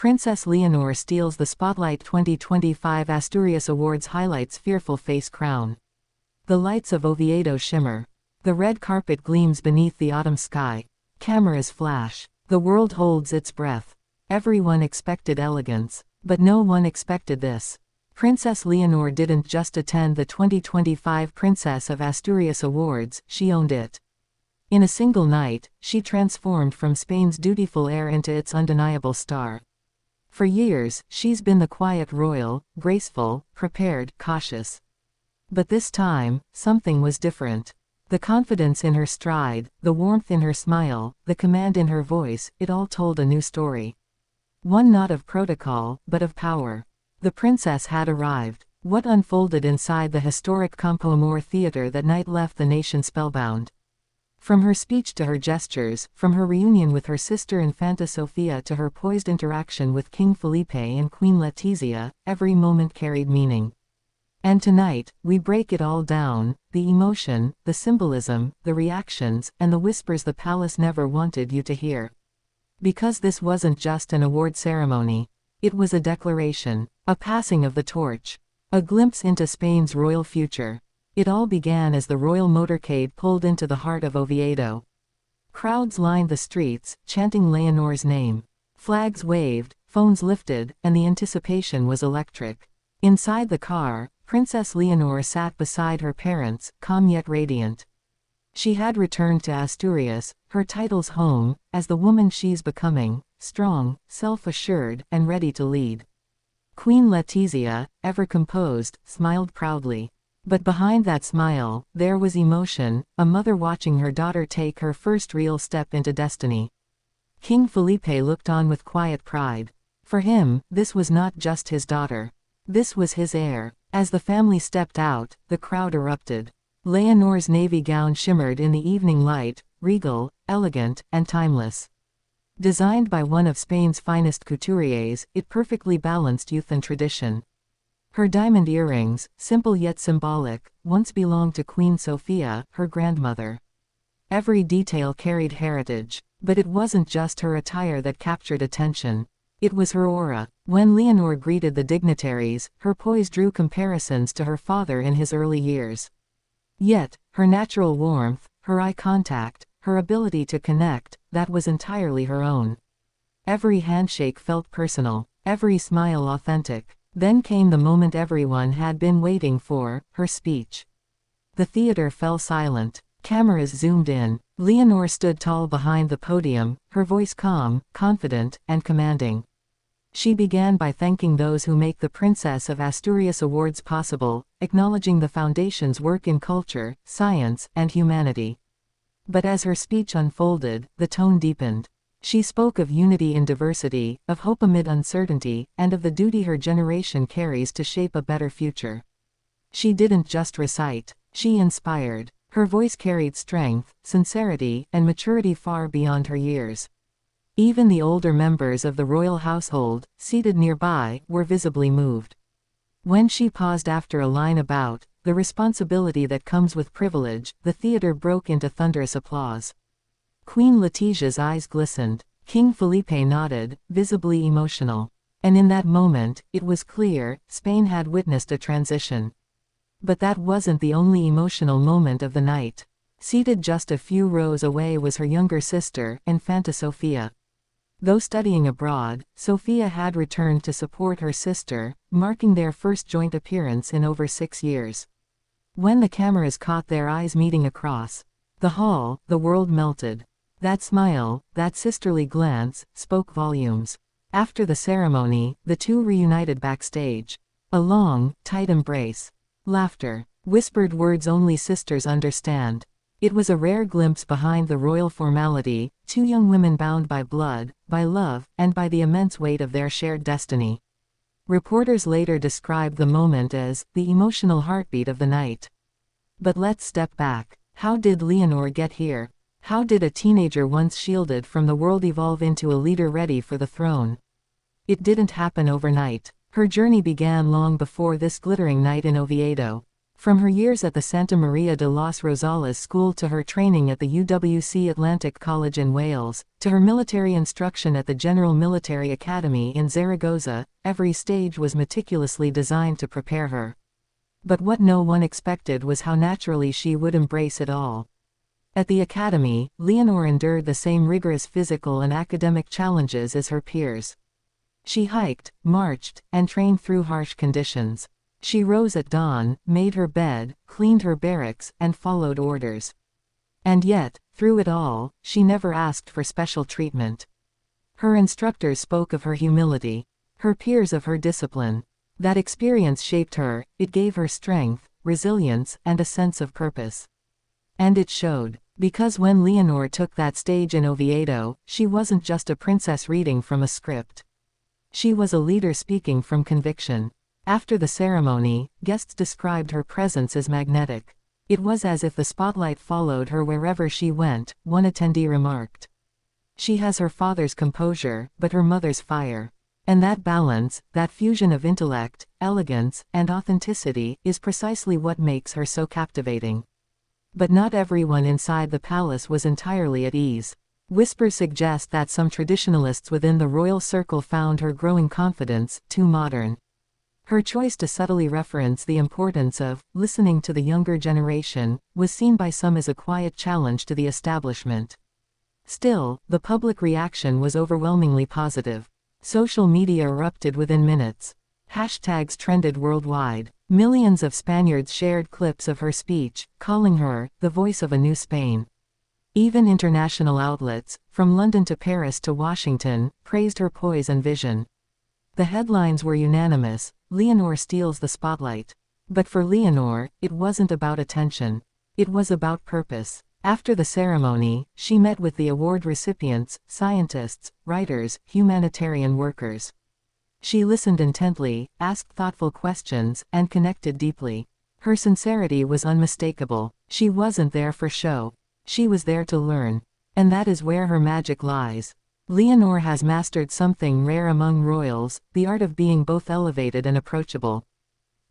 Princess Leonor steals the spotlight. 2025 Asturias Awards highlights fearful face crown. The lights of Oviedo shimmer. The red carpet gleams beneath the autumn sky. Cameras flash. The world holds its breath. Everyone expected elegance. But no one expected this. Princess Leonor didn't just attend the 2025 Princess of Asturias Awards, she owned it. In a single night, she transformed from Spain's dutiful heir into its undeniable star. For years, she's been the quiet royal, graceful, prepared, cautious. But this time, something was different. The confidence in her stride, the warmth in her smile, the command in her voice, it all told a new story. One not of protocol, but of power. The princess had arrived. What unfolded inside the historic Campo Amor theater that night left the nation spellbound. From her speech to her gestures, from her reunion with her sister Infanta Sofía to her poised interaction with King Felipe and Queen Letizia, every moment carried meaning. And tonight, we break it all down, the emotion, the symbolism, the reactions, and the whispers the palace never wanted you to hear. Because this wasn't just an award ceremony. It was a declaration, a passing of the torch, a glimpse into Spain's royal future. It all began as the royal motorcade pulled into the heart of Oviedo. Crowds lined the streets, chanting Leonor's name. Flags waved, phones lifted, and the anticipation was electric. Inside the car, Princess Leonor sat beside her parents, calm yet radiant. She had returned to Asturias, her title's home, as the woman she's becoming, strong, self-assured, and ready to lead. Queen Letizia, ever composed, smiled proudly. But behind that smile, there was emotion, a mother watching her daughter take her first real step into destiny. King Felipe looked on with quiet pride. For him, this was not just his daughter. This was his heir. As the family stepped out, the crowd erupted. Leonor's navy gown shimmered in the evening light, regal, elegant, and timeless. Designed by one of Spain's finest couturiers, it perfectly balanced youth and tradition. Her diamond earrings, simple yet symbolic, once belonged to Queen Sofía, her grandmother. Every detail carried heritage. But it wasn't just her attire that captured attention. It was her aura. When Leonor greeted the dignitaries, her poise drew comparisons to her father in his early years. Yet, her natural warmth, her eye contact, her ability to connect, that was entirely her own. Every handshake felt personal, every smile authentic. Then came the moment everyone had been waiting for, her speech. The theater fell silent. Cameras zoomed in. Leonor stood tall behind the podium, her voice calm, confident, and commanding. She began by thanking those who make the Princess of Asturias Awards possible, acknowledging the foundation's work in culture, science, and humanity. But as her speech unfolded, the tone deepened. She spoke of unity in diversity, of hope amid uncertainty, and of the duty her generation carries to shape a better future. She didn't just recite, she inspired. Her voice carried strength, sincerity, and maturity far beyond her years. Even the older members of the royal household, seated nearby, were visibly moved. When she paused after a line about the responsibility that comes with privilege, the theater broke into thunderous applause. Queen Letizia's eyes glistened. King Felipe nodded, visibly emotional. And in that moment, it was clear, Spain had witnessed a transition. But that wasn't the only emotional moment of the night. Seated just a few rows away was her younger sister, Infanta Sofía. Though studying abroad, Sofía had returned to support her sister, marking their first joint appearance in over 6 years. When the cameras caught their eyes meeting across the hall, the world melted. That smile, that sisterly glance, spoke volumes. After the ceremony, the two reunited backstage. A long, tight embrace. Laughter. Whispered words only sisters understand. It was a rare glimpse behind the royal formality, two young women bound by blood, by love, and by the immense weight of their shared destiny. Reporters later described the moment as the emotional heartbeat of the night. But let's step back. How did Leonor get here? How did a teenager once shielded from the world evolve into a leader ready for the throne? It didn't happen overnight. Her journey began long before this glittering night in Oviedo. From her years at the Santa Maria de los Rosales School to her training at the UWC Atlantic College in Wales, to her military instruction at the General Military Academy in Zaragoza, every stage was meticulously designed to prepare her. But what no one expected was how naturally she would embrace it all. At the academy, Leonor endured the same rigorous physical and academic challenges as her peers. She hiked, marched, and trained through harsh conditions. She rose at dawn, made her bed, cleaned her barracks, and followed orders. And yet, through it all, she never asked for special treatment. Her instructors spoke of her humility, her peers of her discipline. That experience shaped her, it gave her strength, resilience, and a sense of purpose. And it showed, because when Leonor took that stage in Oviedo, she wasn't just a princess reading from a script. She was a leader speaking from conviction. After the ceremony, guests described her presence as magnetic. It was as if the spotlight followed her wherever she went, one attendee remarked. She has her father's composure, but her mother's fire. And that balance, that fusion of intellect, elegance, and authenticity, is precisely what makes her so captivating. But not everyone inside the palace was entirely at ease. Whispers suggest that some traditionalists within the royal circle found her growing confidence too modern. Her choice to subtly reference the importance of listening to the younger generation was seen by some as a quiet challenge to the establishment. Still, the public reaction was overwhelmingly positive. Social media erupted within minutes. Hashtags trended worldwide. Millions of Spaniards shared clips of her speech, calling her the voice of a new Spain. Even international outlets, from London to Paris to Washington, praised her poise and vision. The headlines were unanimous: Leonor steals the spotlight. But for Leonor, it wasn't about attention. It was about purpose. After the ceremony, she met with the award recipients, scientists, writers, humanitarian workers. She listened intently, asked thoughtful questions, and connected deeply. Her sincerity was unmistakable. She wasn't there for show. She was there to learn. And that is where her magic lies. Leonor has mastered something rare among royals, the art of being both elevated and approachable.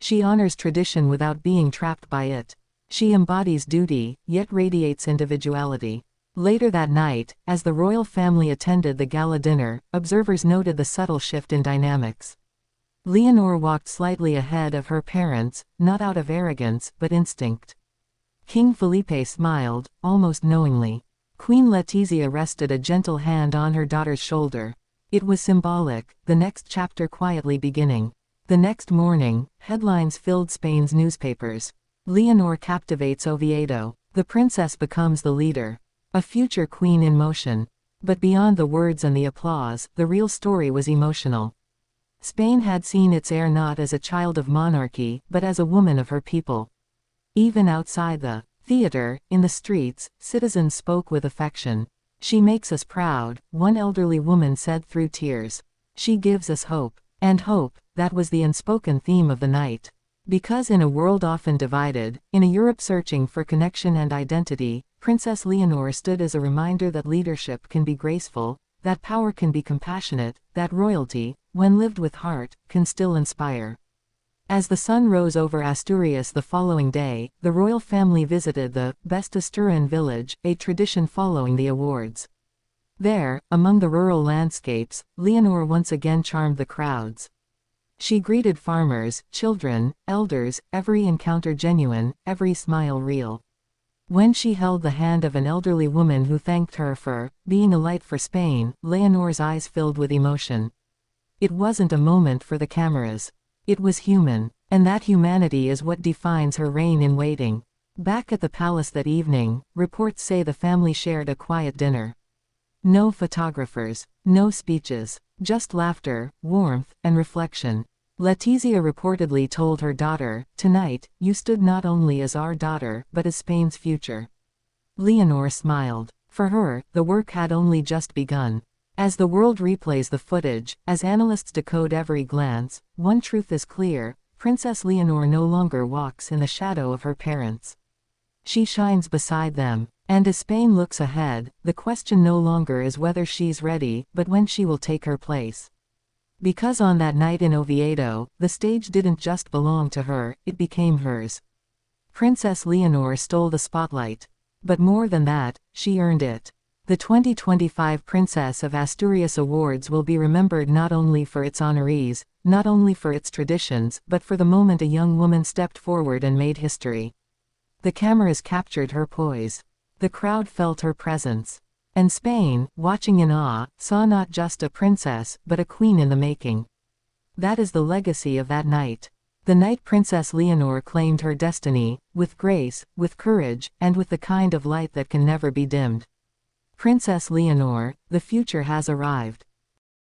She honors tradition without being trapped by it. She embodies duty, yet radiates individuality. Later that night, as the royal family attended the gala dinner, observers noted the subtle shift in dynamics. Leonor walked slightly ahead of her parents, not out of arrogance, but instinct. King Felipe smiled, almost knowingly. Queen Letizia rested a gentle hand on her daughter's shoulder. It was symbolic, the next chapter quietly beginning. The next morning, headlines filled Spain's newspapers. Leonor captivates Oviedo. The princess becomes the leader. A future queen in motion. But beyond the words and the applause, the real story was emotional. Spain had seen its heir not as a child of monarchy, but as a woman of her people. Even outside the theater, in the streets, citizens spoke with affection. She makes us proud, one elderly woman said through tears. She gives us hope. And hope, that was the unspoken theme of the night. Because in a world often divided, in a Europe searching for connection and identity, Princess Leonor stood as a reminder that leadership can be graceful, that power can be compassionate, that royalty, when lived with heart, can still inspire. As the sun rose over Asturias the following day, the royal family visited the Best Asturian village, a tradition following the awards. There, among the rural landscapes, Leonor once again charmed the crowds. She greeted farmers, children, elders, every encounter genuine, every smile real. When she held the hand of an elderly woman who thanked her for being a light for Spain, Leonor's eyes filled with emotion. It wasn't a moment for the cameras. It was human, and that humanity is what defines her reign in waiting. Back at the palace that evening, reports say the family shared a quiet dinner. No photographers, no speeches, just laughter, warmth, and reflection. Letizia reportedly told her daughter, "Tonight, you stood not only as our daughter, but as Spain's future." Leonor smiled. For her, the work had only just begun. As the world replays the footage, as analysts decode every glance, one truth is clear: Princess Leonor no longer walks in the shadow of her parents. She shines beside them. And as Spain looks ahead, the question no longer is whether she's ready, but when she will take her place. Because on that night in Oviedo, the stage didn't just belong to her, it became hers. Princess Leonor stole the spotlight. But more than that, she earned it. The 2025 Princess of Asturias Awards will be remembered not only for its honorees, not only for its traditions, but for the moment a young woman stepped forward and made history. The cameras captured her poise. The crowd felt her presence. And Spain, watching in awe, saw not just a princess, but a queen in the making. That is the legacy of that night. The night Princess Leonor claimed her destiny, with grace, with courage, and with the kind of light that can never be dimmed. Princess Leonor, the future has arrived.